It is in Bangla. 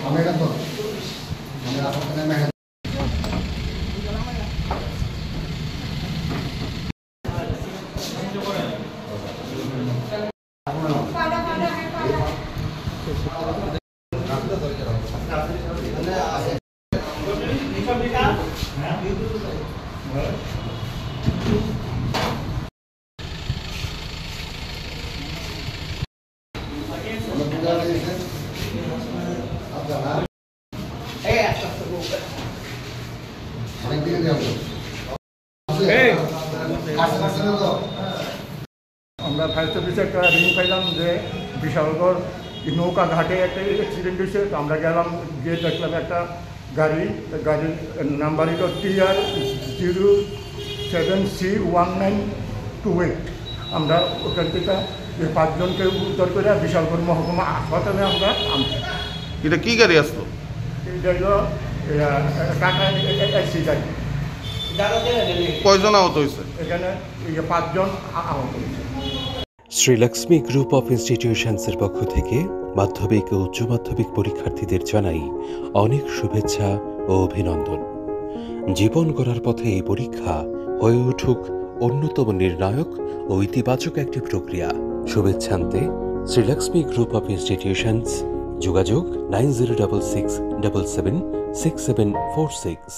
Amerika tuh, Amerika apa namanya? আমরা ফায়ার সার্ভিসে একটা রিং পাইলাম যে বিশালগড় নৌকা ঘাটে একটা অ্যাক্সিডেন্ট হয়েছে। তো আমরা গেলাম, গিয়ে দেখলাম একটা গাড়ির নাম্বার হলো TR07C1928। আমরা ওখান থেকে 5 জনকে উদ্ধার করে বিশালগড় মহকুমা হাসপাতালে আমরা আনছি। এটা কি গাড়ি আসলো? এটা হলো টাটা এসি গাড়ি। কয়জন আহত হয়েছে? এখানে 5 জন আহত হয়েছে। শ্রীলক্ষ্মী গ্রুপ অফ ইনস্টিটিউশনসের পক্ষ থেকে মাধ্যমিক ও উচ্চ মাধ্যমিক পরীক্ষার্থীদের জানাই অনেক শুভেচ্ছা ও অভিনন্দন। জীবন গড়ার পথে এই পরীক্ষা হয়ে উঠুক অন্যতম নির্ণায়ক ও ইতিবাচক একটি প্রক্রিয়া। শুভেচ্ছান্তে শ্রীলক্ষ্মী গ্রুপ অফ ইনস্টিটিউশনস, যোগাযোগ 9066776746।